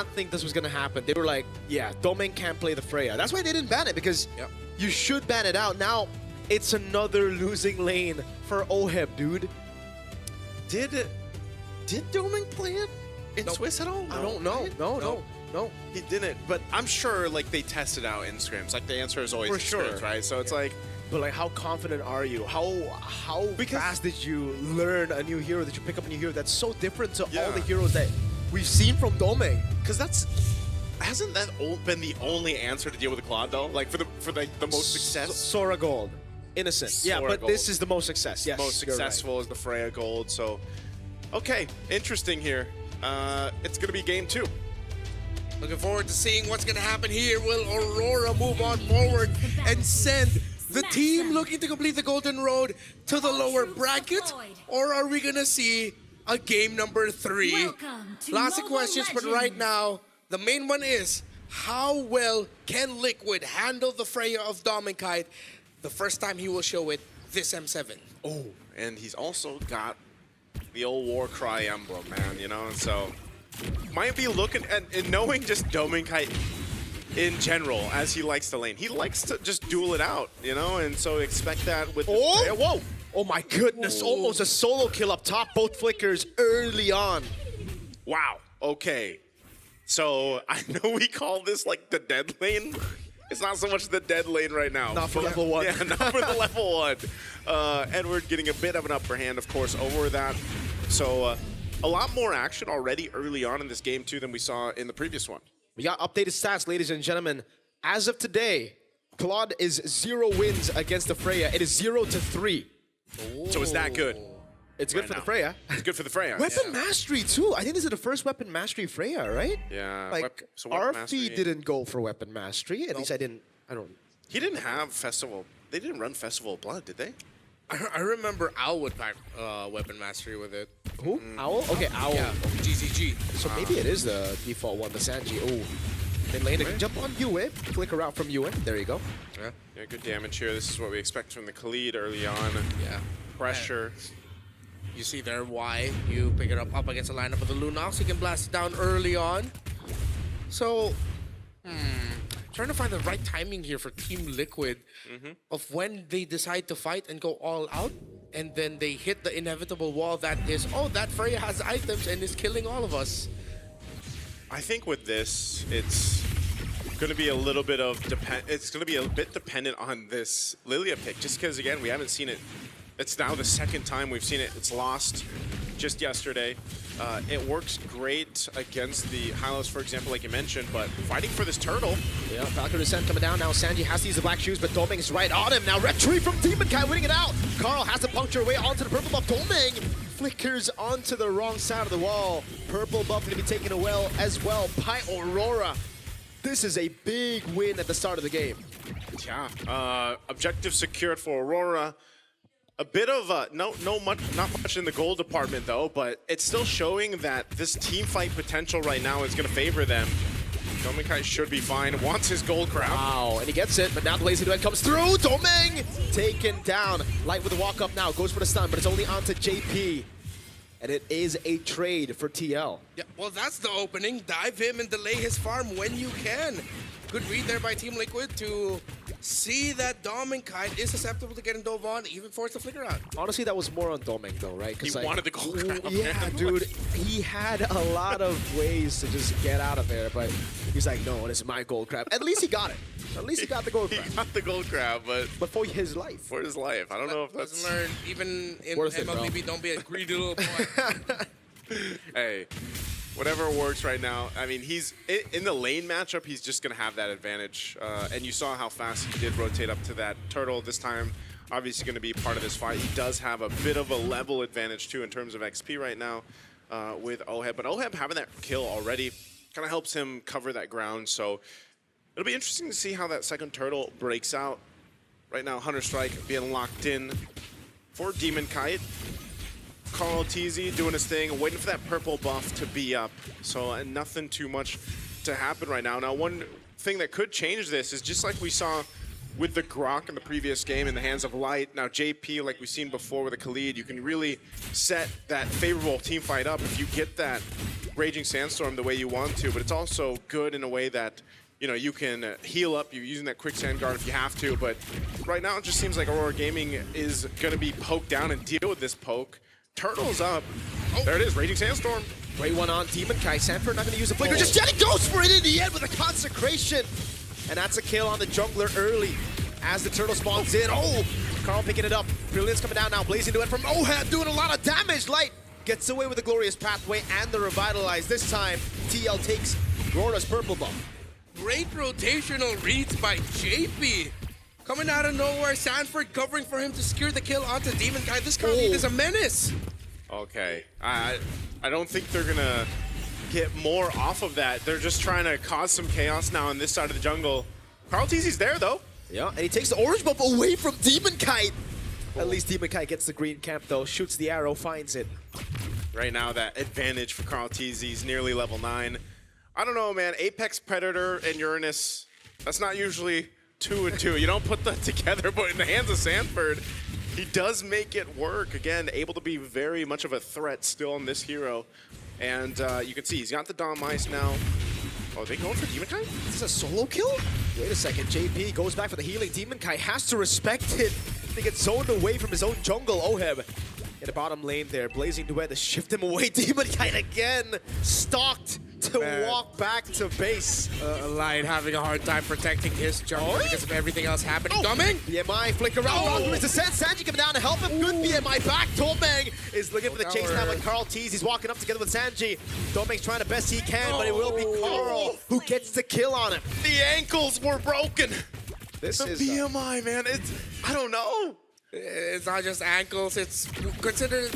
not think this was going to happen. They were like, yeah, Domain can't play the Freya. That's why they didn't ban it, because you should ban it out. Now, it's another losing lane for Oheb, dude. Did Domain play it in Swiss at all? I don't know. No. He didn't, but I'm sure like they tested out in scrims. Like the answer is always For in sure. scrims, right? So it's like, But like, how confident are you? How fast did you learn a new hero? Did you pick up a new hero that's so different to all the heroes that we've seen from Domain? because hasn't that been the only answer to deal with the Claude though? Like for the most success. Sora Gold. Innocent. Yeah, Sora but Gold. this is the most success. Yes, Most you're successful is the Freya Gold. So, okay, interesting here. It's gonna be game 2. Looking forward to seeing what's going to happen here. Will Aurora move on forward and send the team looking to complete the Golden Road to the lower bracket? Or are we going to see a game number 3? Lots of questions, but right now, the main one is, how well can Liquid handle the Freya of Dominkite the first time he will show it this M7? Oh, and he's also got the old Warcry emblem, man, you know, and so might be looking at, and knowing just Dominkite in general, as he likes to lane. He likes to just duel it out, you know, and so expect that with Oh, whoa! Oh my goodness, almost a solo kill up top, both flickers early on. Wow, okay. So, I know we call this like the dead lane. It's not so much the dead lane right now. Not for level 1. Yeah, not for the level 1. Edward getting a bit of an upper hand, of course, over that. So, a lot more action already early on in this game, too, than we saw in the previous one. We got updated stats, ladies and gentlemen. As of today, Claude is 0 wins against the Freya. It is 0-3. So it's that good. It's good Right for now. the Freya. It's good for the Freya. Weapon mastery too. I think this is the first weapon mastery Freya, right? Yeah. Like So weapon Arfi mastery- didn't go for weapon mastery. At least I don't. He didn't have Festival. They didn't run Festival of Blood, did they? I remember Owl would pack Weapon Mastery with it. Who? Owl? Okay, Owl. Yeah, GZG. So maybe it is the default one, the Sanji. Oh, mid lane. Jump on Yue. Flicker out from Yue. There you go. Yeah, good damage here. This is what we expect from the Khalid early on. Yeah. Pressure. You see there why you pick it up against the lineup of the Lunox. You can blast it down early on. So, trying to find the right timing here for Team Liquid of when they decide to fight and go all out, and then they hit the inevitable wall that is, oh, that Freya has items and is killing all of us. I think with this, it's going to be a little bit of it's going to be a bit dependent on this Lilia pick, just because again we haven't seen it. It's now the second time we've seen it. It's lost just yesterday. It works great against the Hylos, for example, like you mentioned, but fighting for this turtle. Yeah, Falcon Descent coming down now. Sanji has to use the black shoes, but Doming is right on him. Now retreat from Demon Kai winning it out. Carl has to puncture away onto the purple buff. Doming flickers onto the wrong side of the wall. Purple buff going to be taken away as well by Aurora. This is a big win at the start of the game. Yeah. Objective secured for Aurora. A bit of not much in the gold department though, but it's still showing that this team fight potential right now is going to favor them. Dominkai should be fine. Wants his gold crown. Wow, and he gets it, but now the lazy duet comes through. Doming taken down. Light with the walk up now, goes for the stun, but it's only onto JP. And it is a trade for TL. Yeah, well, that's the opening. Dive him and delay his farm when you can. Good read there by Team Liquid to see that Dominkite is susceptible to getting dove on, even force the flicker out. Honestly, that was more on Doming though, right? He wanted the gold crown. Yeah, dude. He had a lot of ways to just get out of there, but he's like, no, this is my gold crab. At least he got it. At least he got the gold crab. He got the gold crab, but for his life. For his life. I don't know if that's... Lesson learned, even in worth it, MLBB, don't be a greedy little boy. Hey, whatever works right now. I mean, he's in the lane matchup, he's just going to have that advantage. And you saw how fast he did rotate up to that turtle this time. Obviously going to be part of this fight. He does have a bit of a level advantage, too, in terms of XP right now with Oheb. But Oheb having that kill already kind of helps him cover that ground. So it'll be interesting to see how that second turtle breaks out. Right now, Hunter Strike being locked in for Demon Kite. Carl TZ doing his thing, waiting for that purple buff to be up. So nothing too much to happen right now. Now, one thing that could change this is just like we saw with the Grok in the previous game in the hands of Light. Now, JP, like we've seen before with the Khalid, you can really set that favorable team fight up if you get that Raging Sandstorm the way you want to, but it's also good in a way that, you know, you can heal up. You're using that quicksand guard if you have to, but right now it just seems like Aurora Gaming is going to be poked down and deal with this poke. Turtle's up. Oh, there it is, Raging Sandstorm. Great one on Demon Kai. Sanford not going to use a flicker. Just Jetty goes for it in the end with a consecration. And that's a kill on the jungler early as the turtle spawns in. Oh, Carl picking it up. Brilliance coming down now. Blazing to it from Ohad, doing a lot of damage. Light gets away with the glorious pathway and the revitalize. This time, TL takes Aurora's purple buff. Great rotational reads by JP. Coming out of nowhere, Sanford covering for him to secure the kill onto Demon Kai. This Carl lead is a menace. Okay, I don't think they're gonna get more off of that. They're just trying to cause some chaos now on this side of the jungle. Carl TZ's there though. Yeah, and he takes the orange buff away from Demon Kite. At least Demon Kite gets the green camp though, shoots the arrow, finds it. Right now, that advantage for Carl TZ is nearly level 9. I don't know, man. Apex Predator and Uranus, that's not usually 2 and 2. You don't put that together, but in the hands of Sanford, he does make it work. Again, able to be very much of a threat still on this hero. And you can see he's got the Dom Ice now. Oh, are they going for Demon Kai? Is this a solo kill? Wait a second, JP goes back for the healing. Demon Kai has to respect it. He gets zoned away from his own jungle. Oheb in the bottom lane there. Blazing Duet to shift him away. Demon Kai again stalked to walk back to base. Light having a hard time protecting his jungle because of everything else happening. Coming! BMI flick around. Rockman is descent. Sanji coming down to help him. Good BMI back. Domeng is looking for the chase now with Carl Tease. He's walking up together with Sanji. Domeng's trying the best he can, but it will be Carl who gets the kill on him. The ankles were broken. This the is BMI, man. It's, I don't know. It's not just ankles. It's considering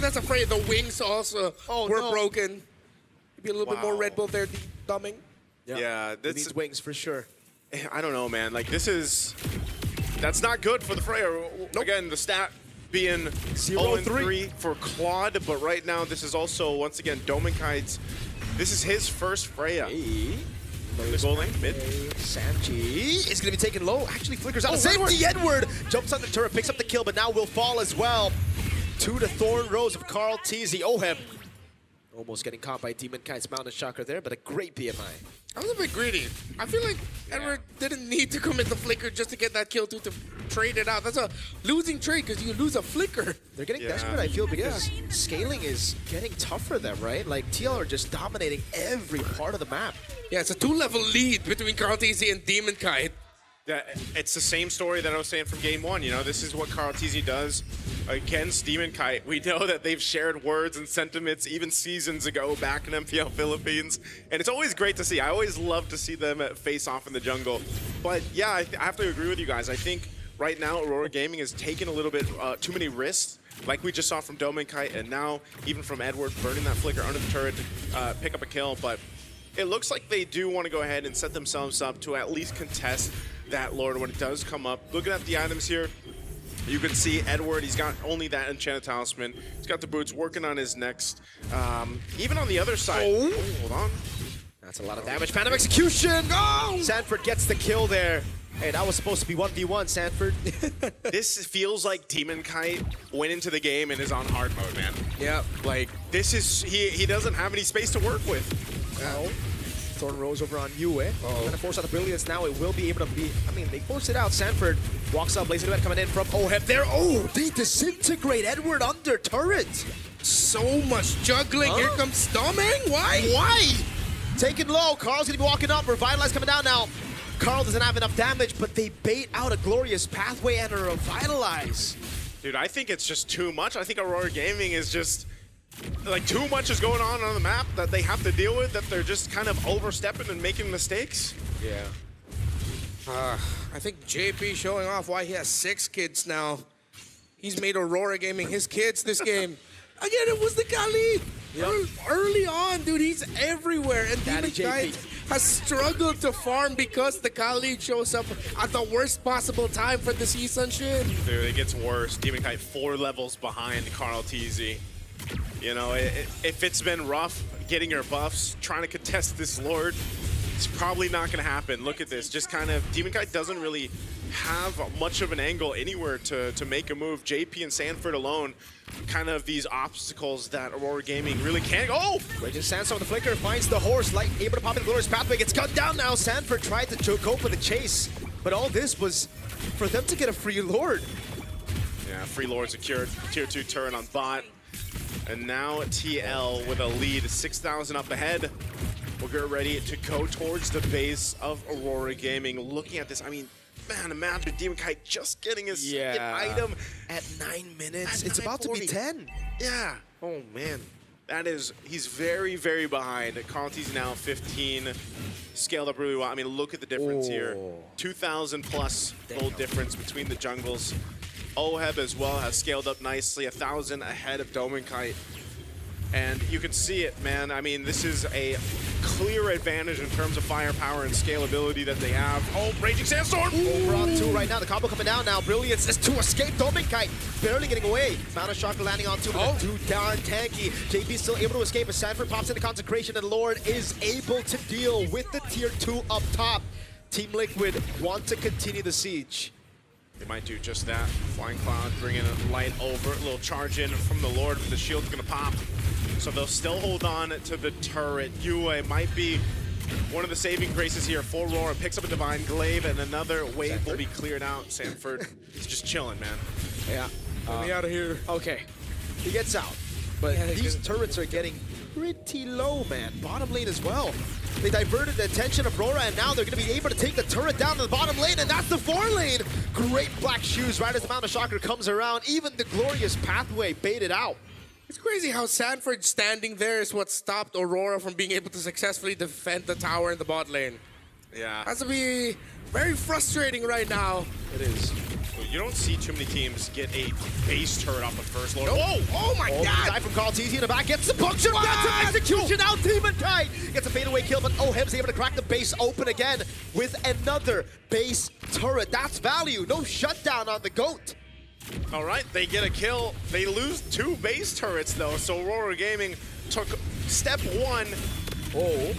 that's afraid the wings also were broken. Be a little bit more Red Bull there, Domeng. Yeah, this needs wings for sure. I don't know, man. Like that's not good for the Freya. Nope. Again, the stat being 0-3 for Claude, but right now this is also once again Domenkai's. This is his first Freya. Hey. The goal lane, mid. Sanji is going to be taken low. Actually flickers out. Safety Edward jumps on the turret, picks up the kill, but now will fall as well. 2 to Thorn Rose of Carl TZ. Oheb almost getting caught by Demon Kite's Mountain Chakra there, but a great BMI. I was a bit greedy. I feel like Edward didn't need to commit the flicker just to get that kill to trade it out. That's a losing trade because you lose a flicker. They're getting desperate, I feel, because scaling is getting tough for them, right? Like, TL are just dominating every part of the map. Yeah, it's a 2-level lead between Carl TZ and Demon Kite. Yeah, it's the same story that I was saying from game 1. You know, this is what Carl TZ does against Demon Kite. We know that they've shared words and sentiments even seasons ago back in MPL Philippines, and it's always great to see. I always love to see them face off in the jungle. But yeah, I have to agree with you guys. I think right now Aurora Gaming has taken a little bit too many risks, like we just saw from Demon Kite, and now even from Edward burning that flicker under the turret to pick up a kill. But it looks like they do want to go ahead and set themselves up to at least contest that Lord when it does come up. Looking at the items here, you can see Edward, he's got only that Enchanted Talisman. He's got the boots working on his next. Even on the other side. Oh, hold on. That's a lot of damage. Phantom Execution! Oh! Sanford gets the kill there. Hey, that was supposed to be 1v1, Sanford. This feels like Demon Kite went into the game and is on hard mode, man. Yeah. Like, this is, he doesn't have any space to work with. Now, Thorn Rose over on Yue. Gonna force out the Brilliance now. It will be able to be, I mean, they force it out. Sanford walks up, Blazing Duet coming in from Oheb there. Oh, they disintegrate Edward under turret. So much juggling. Here comes Domeng. Why? Taken low. Carl's gonna be walking up. Revitalize coming down now. Carl doesn't have enough damage, but they bait out a glorious pathway and a Revitalize. Dude, I think it's just too much. I think Aurora Gaming is just, like, too much is going on the map that they have to deal with, that they're just kind of overstepping and making mistakes. Yeah. I think JP showing off why he has 6 kids now. He's made Aurora Gaming his kids this game. Again, it was the Khalid. Yep. Early on, dude, he's everywhere. And Demon Kite has struggled to farm because the Khalid shows up at the worst possible time for the season shit. Dude, it gets worse. Demon Kite 4 levels behind Carl TZ. You know, if it's been rough getting your buffs, trying to contest this Lord, it's probably not going to happen. Look at this. Just kind of, Demon Kite doesn't really have much of an angle anywhere to make a move. JP and Sanford alone, kind of these obstacles that Aurora Gaming really can't. Oh! Raging Sandstorm with the flicker finds the horse, like able to pop in the glorious pathway, gets gunned down now. Sanford tried to go for the chase, but all this was for them to get a free Lord. Yeah, free Lord secured, tier 2 turret on bot. And now TL with a lead, 6,000 up ahead. We'll get ready to go towards the base of Aurora Gaming. Looking at this, I mean, man, imagine Demon Kite just getting his second item At 9 minutes, At it's about to be 9:40. 10. Yeah. Oh man. That is, he's very, very behind. Conti's now 15, scaled up really well. I mean, look at the difference here. 2,000 plus gold difference between the jungles. Oheb as well has scaled up nicely, 1,000 ahead of Dominkite. And you can see it, man. I mean, this is a clear advantage in terms of firepower and scalability that they have. Oh, Raging Sandstorm! Over on 2 right now, the combo coming down now. Brilliance is to escape. Dominkite barely getting away. Mountain Shocker landing on 2, but 2 down tanky. JP still able to escape as Sanford pops into Consecration, and Lord is able to deal with the tier 2 up top. Team Liquid want to continue the siege. They might do just that. Flying Cloud bringing a light over. A little charge in from the Lord, but the shield's gonna pop. So they'll still hold on to the turret. Yue might be one of the saving graces here for Aurora. Picks up a Divine Glaive, and another wave will be cleared out. Sanford is just chilling, man. Yeah. Get me out of here. Okay. He gets out. But Yeah, these turrets are getting pretty low, man. Bottom lane as well. They diverted the attention of Aurora, and now they're going to be able to take the turret down to the bottom lane, and that's the 4 lane. Great black shoes right as the Mountain Shocker comes around. Even the glorious pathway baited out. It's crazy how Sanford standing there is what stopped Aurora from being able to successfully defend the tower in the bot lane. Yeah. Has to be very frustrating right now. It is. You don't see too many teams get a base turret off the first Lord. Whoa! Oh my Oh, god! die from Carl TZ in the back, gets the puncture, gets an execution out, Demon Kite! Gets a fadeaway kill, but Oheb's able to crack the base open again with another base turret. That's value, no shutdown on the GOAT. All right, they get a kill. They lose 2 base turrets, though, so Aurora Gaming took step 1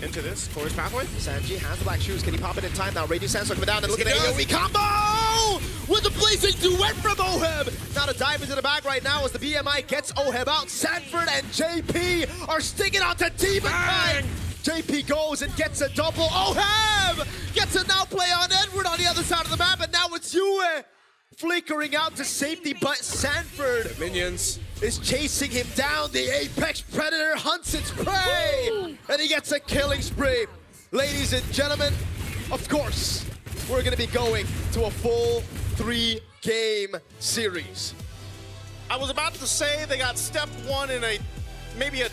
into this glorious pathway. Sanji has the black shoes, can he pop it in time now? Raging Sandstorm coming down, and look at the He AoE combo! With the blazing duet from Oheb! Now the dive into the bag right now as the BMI gets Oheb out. Sanford and JP are sticking onto Demon Kite! JP goes and gets a double. Oheb gets a now play on Edward on the other side of the map, and now it's Yue flickering out to safety, but Sanford Minions. is chasing him down. The apex predator hunts its prey, and he gets a killing spree. Ladies and gentlemen, of course, we're going to be going to a full 3-game series. I was about to say they got step 1 in maybe a